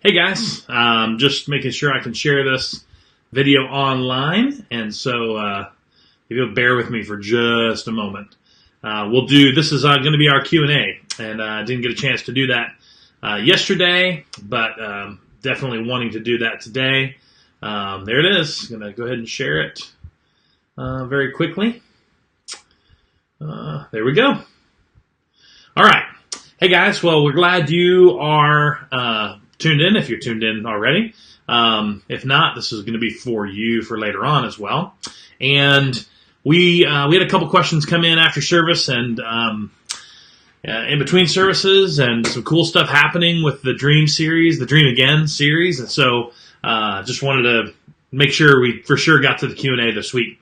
Hey guys, just making sure I can share this video online, and so if you'll bear with me for just a moment. This is going to be our Q&A, and I didn't get a chance to do that yesterday, but definitely wanting to do that today. There it is. I'm going to go ahead and share it very quickly. There we go. All right. Hey guys, well, we're glad you are tuned in, if you're tuned in already. If not, this is going to be for you for later on as well. And we had a couple questions come in after service and in between services, and some cool stuff happening with the Dream series, the Dream Again series. And so just wanted to make sure we for sure got to the Q&A this week.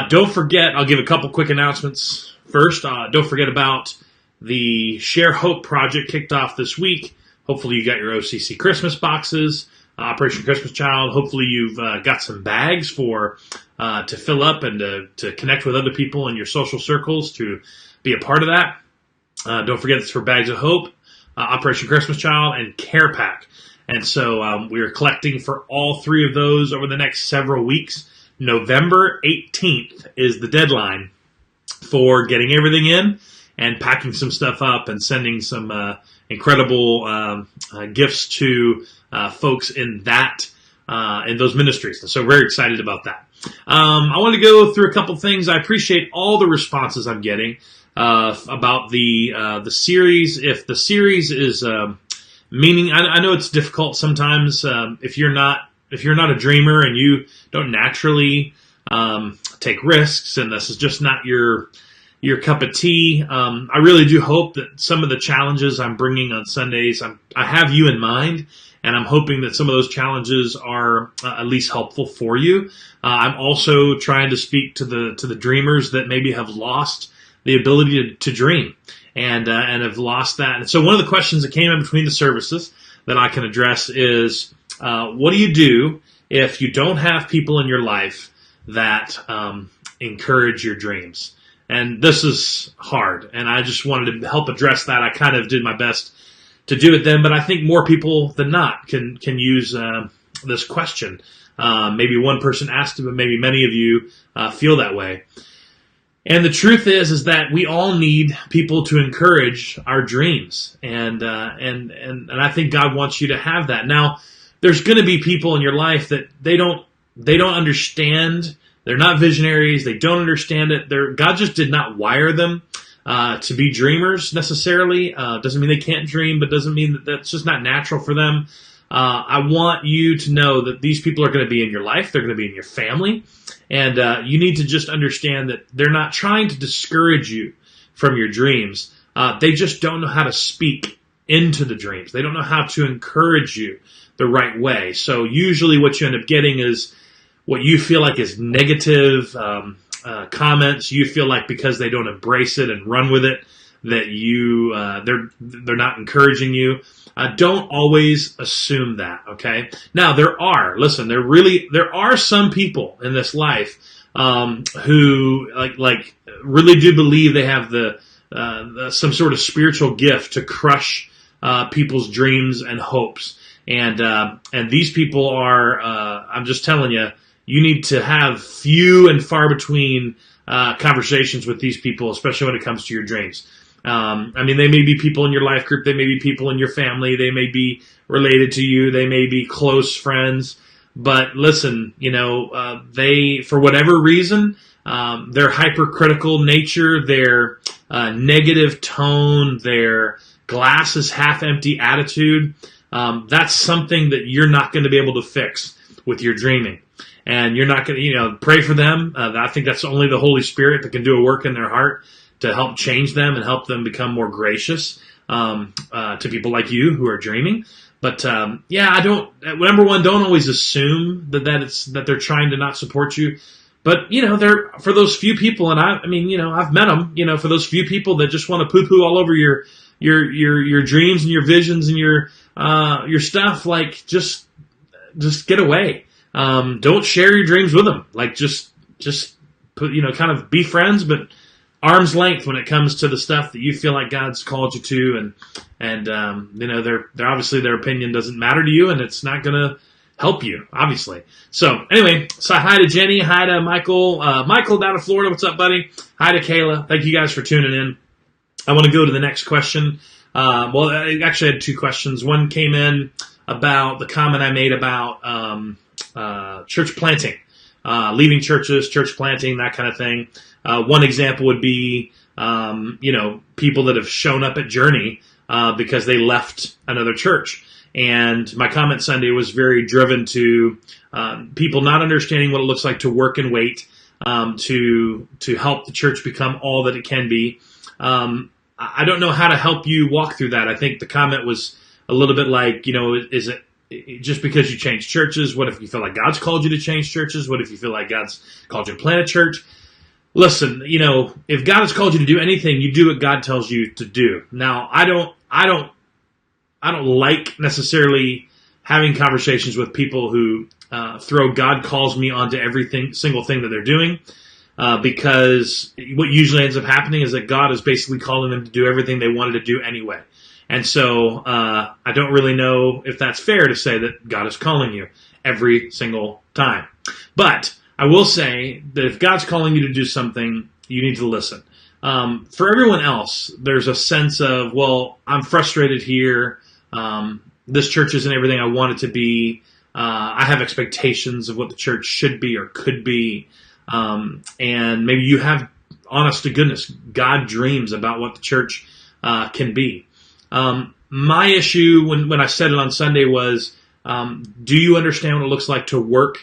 Don't forget, I'll give a couple quick announcements first. Don't forget about the Share Hope project kicked off this week. Hopefully you got your OCC Christmas boxes, Operation Christmas Child. Hopefully you've got some bags for to fill up and to connect with other people in your social circles to be a part of that. Don't forget it's for Bags of Hope, Operation Christmas Child, and Care Pack. And so we are collecting for all three of those over the next several weeks. November 18th is the deadline for getting everything in and packing some stuff up and sending some incredible gifts to folks in those ministries. And so very excited about that. I want to go through a couple things. I appreciate all the responses I'm getting about the series. If the series is meaning, I know it's difficult sometimes if you're not a dreamer and you don't naturally take risks, and this is just not your cup of tea. I really do hope that some of the challenges I'm bringing on Sundays, I have you in mind, and I'm hoping that some of those challenges are at least helpful for you. I'm also trying to speak to the dreamers that maybe have lost the ability to dream and have lost that. And so one of the questions that came in between the services that I can address is, what do you do if you don't have people in your life that encourage your dreams? And this is hard, and I just wanted to help address that. I kind of did my best to do it then, but I think more people than not can use this question. Maybe one person asked it, but maybe many of you feel that way. And the truth is that we all need people to encourage our dreams, and I think God wants you to have that. Now, there's going to be people in your life that they don't understand. They're not visionaries. They don't understand it. God just did not wire them to be dreamers necessarily. Doesn't mean they can't dream, but doesn't mean that that's just not natural for them. I want you to know that these people are going to be in your life. They're going to be in your family. And you need to just understand that they're not trying to discourage you from your dreams. They just don't know how to speak into the dreams. They don't know how to encourage you the right way. So usually what you end up getting is what you feel like is negative comments. You feel like because they don't embrace it and run with it, that they're not encouraging you. Don't always assume that. Okay. Now there are some people in this life who like really do believe they have some sort of spiritual gift to crush people's dreams and hopes. And these people are. I'm just telling you. You need to have few and far between conversations with these people, especially when it comes to your dreams. They may be people in your life group. They may be people in your family. They may be related to you. They may be close friends. But listen, they, for whatever reason, their hypercritical nature, their negative tone, their glass is half empty attitude, that's something that you're not going to be able to fix with your dreaming. And you're not going to, pray for them. I think that's only the Holy Spirit that can do a work in their heart to help change them and help them become more gracious to people like you who are dreaming. But number one, don't always assume that they're trying to not support you. But they're for those few people, and I've met them. For those few people that just want to poo-poo all over your dreams and your visions and your stuff, like just get away. Don't share your dreams with them. Like just put, kind of be friends, but arm's length when it comes to the stuff that you feel like God's called you to, and they're obviously their opinion doesn't matter to you, and it's not going to help you, obviously. So anyway, so hi to Jenny, hi to Michael, Michael down in Florida. What's up, buddy? Hi to Kayla. Thank you guys for tuning in. I want to go to the next question. Well, I actually had two questions. One came in about the comment I made about church planting, leaving churches, church planting, that kind of thing. One example would be, people that have shown up at Journey because they left another church. And my comment Sunday was very driven to people not understanding what it looks like to work and wait to help the church become all that it can be. I don't know how to help you walk through that. I think the comment was a little bit like, is it just because you change churches? What if you feel like God's called you to change churches? What if you feel like God's called you to plant a church? Listen, if God has called you to do anything, you do what God tells you to do. Now, I don't like necessarily having conversations with people who throw God calls me onto single thing that they're doing, because what usually ends up happening is that God is basically calling them to do everything they wanted to do anyway. And so I don't really know if that's fair to say that God is calling you every single time. But I will say that if God's calling you to do something, you need to listen. For everyone else, there's a sense of, well, I'm frustrated here. This church isn't everything I want it to be. I have expectations of what the church should be or could be. And maybe you have, honest to goodness, God dreams about what the church can be. My issue when I said it on Sunday was, do you understand what it looks like to work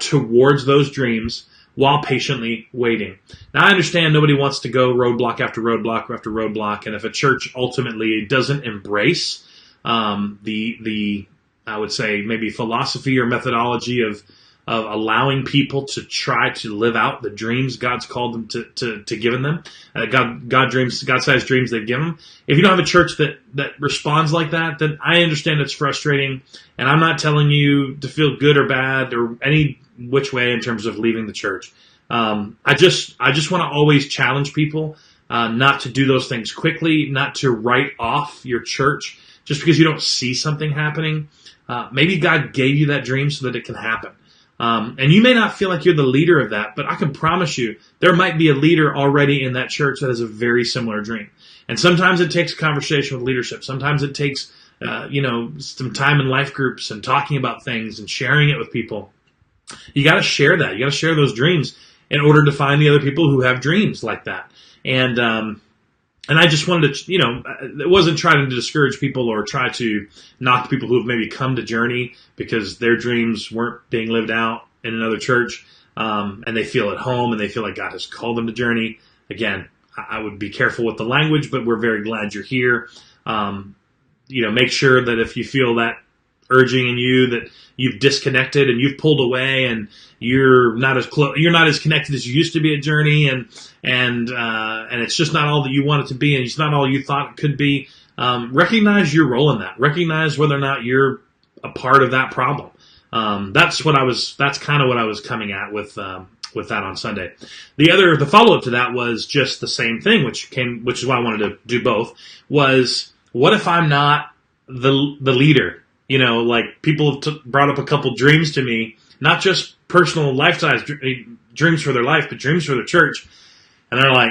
towards those dreams while patiently waiting? Now, I understand nobody wants to go roadblock after roadblock after roadblock, and if a church ultimately doesn't embrace the I would say maybe philosophy or methodology of allowing people to try to live out the dreams God's called them to given them, God-sized dreams they've given them. If you don't have a church that responds like that, then I understand it's frustrating, and I'm not telling you to feel good or bad or any which way in terms of leaving the church. I just want to always challenge people not to do those things quickly, not to write off your church just because you don't see something happening. Maybe God gave you that dream so that it can happen. And you may not feel like you're the leader of that, but I can promise you there might be a leader already in that church that has a very similar dream. And sometimes it takes a conversation with leadership. Sometimes it takes, some time in life groups and talking about things and sharing it with people. You got to share that. You got to share those dreams in order to find the other people who have dreams like that. And I just wanted to, it wasn't trying to discourage people or try to knock people who have maybe come to Journey because their dreams weren't being lived out in another church, and they feel at home and they feel like God has called them to Journey. Again, I would be careful with the language, but we're very glad you're here. Make sure that if you feel that urging in you that you've disconnected and you've pulled away and you're not as connected as you used to be at Journey, and it's just not all that you want it to be, and it's not all you thought it could be. Recognize your role in that. Recognize whether or not you're a part of that problem. That's kind of what I was coming at with that on Sunday. The follow up to that was just the same thing, which is why I wanted to do both. Was what if I'm not the leader? Like people have brought up a couple dreams to me, not just personal life-size dreams for their life, but dreams for the church. And they're like,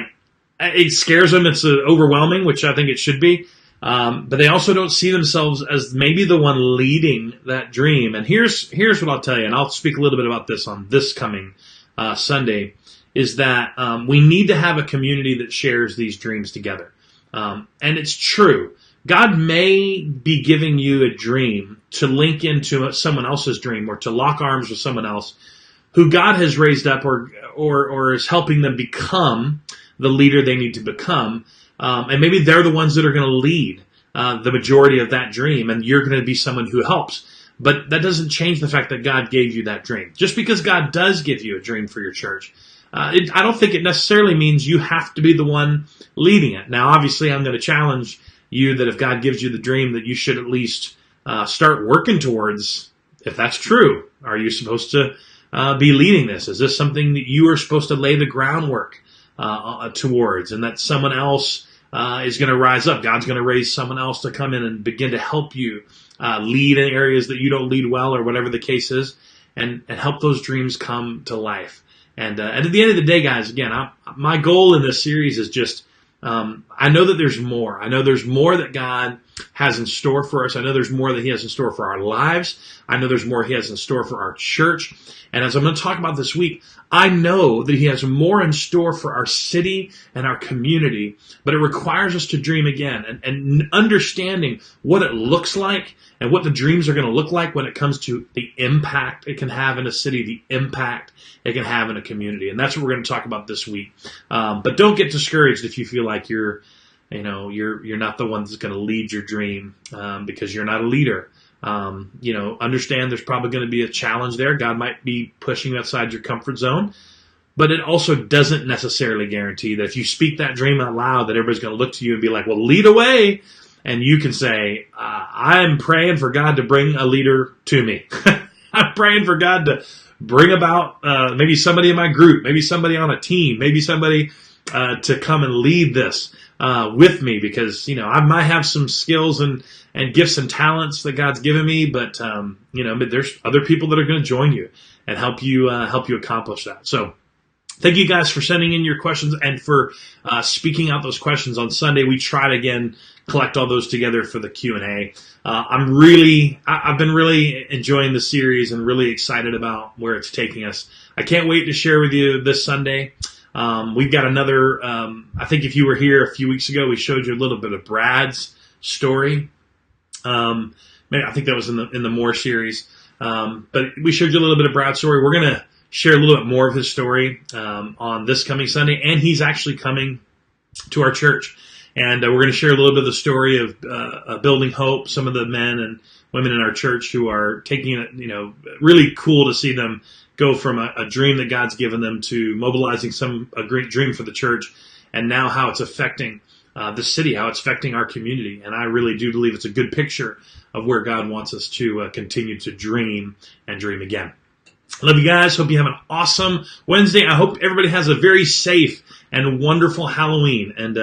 it scares them. It's overwhelming, which I think it should be. But they also don't see themselves as maybe the one leading that dream. And here's what I'll tell you, and I'll speak a little bit about this on this coming Sunday, is that we need to have a community that shares these dreams together. And it's true. God may be giving you a dream to link into someone else's dream or to lock arms with someone else who God has raised up or is helping them become the leader they need to become. And maybe they're the ones that are going to lead the majority of that dream, and you're going to be someone who helps. But that doesn't change the fact that God gave you that dream. Just because God does give you a dream for your church, I don't think it necessarily means you have to be the one leading it. Now, obviously, I'm going to challenge you that if God gives you the dream, that you should at least start working towards, if that's true. Are you supposed to be leading this? Is this something that you are supposed to lay the groundwork towards, and that someone else is going to rise up. God's going to raise someone else to come in and begin to help you lead in areas that you don't lead well, or whatever the case is, and help those dreams come to life. And at the end of the day, guys, again, my goal in this series is just, I know that there's more. I know there's more that God has in store for us. I know there's more that He has in store for our lives. I know there's more He has in store for our church. And as I'm going to talk about this week, I know that He has more in store for our city and our community, but it requires us to dream again, and understanding what it looks like and what the dreams are going to look like when it comes to the impact it can have in a city, the impact it can have in a community. And that's what we're going to talk about this week. But don't get discouraged if you feel like you're not the one that's going to lead your dream, because you're not a leader. Understand there's probably going to be a challenge there. God might be pushing you outside your comfort zone, but it also doesn't necessarily guarantee that if you speak that dream out loud, that everybody's going to look to you and be like, well, lead away. And you can say, I'm praying for God to bring a leader to me. I'm praying for God to bring about maybe somebody in my group, maybe somebody on a team, maybe somebody to come and lead this with me, because I might have some skills and gifts and talents that God's given me, but but there's other people that are going to join you and help you accomplish that. So thank you guys for sending in your questions and for speaking out those questions on Sunday. We try to again collect all those together for the Q&A. I've been really enjoying the series and really excited about where it's taking us. I can't wait to share with you this Sunday. We've got another, I think if you were here a few weeks ago, we showed you a little bit of Brad's story. I think that was in the More series. But we showed you a little bit of Brad's story. We're going to share a little bit more of his story on this coming Sunday, and he's actually coming to our church. And we're going to share a little bit of the story of Building Hope, some of the men and women in our church who are taking it, really cool to see them go from a dream that God's given them to mobilizing a great dream for the church, and now how it's affecting the city, how it's affecting our community. And I really do believe it's a good picture of where God wants us to continue to dream and dream again. I love you guys. Hope you have an awesome Wednesday. I hope everybody has a very safe and wonderful Halloween, and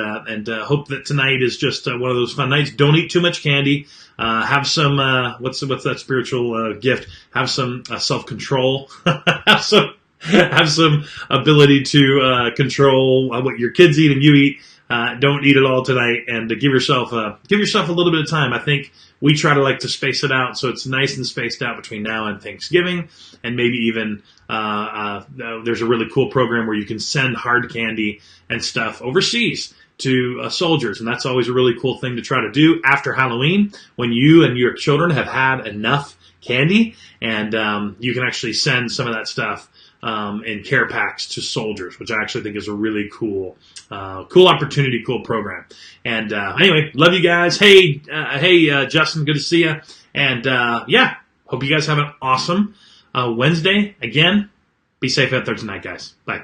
hope that tonight is just one of those fun nights. Don't eat too much candy. Have some what's that spiritual gift? Have some self-control. have some ability to control what your kids eat and you eat. Don't eat it all tonight, and give yourself a little bit of time. I think we try to space it out so it's nice and spaced out between now and Thanksgiving, and maybe even there's a really cool program where you can send hard candy and stuff overseas to soldiers, and that's always a really cool thing to try to do after Halloween when you and your children have had enough candy, and you can actually send some of that stuff in care packs to soldiers, which I actually think is a really cool opportunity, cool program. And anyway, love you guys. Hey, Justin, good to see you. And hope you guys have an awesome Wednesday. Again, be safe out there tonight, guys. Bye.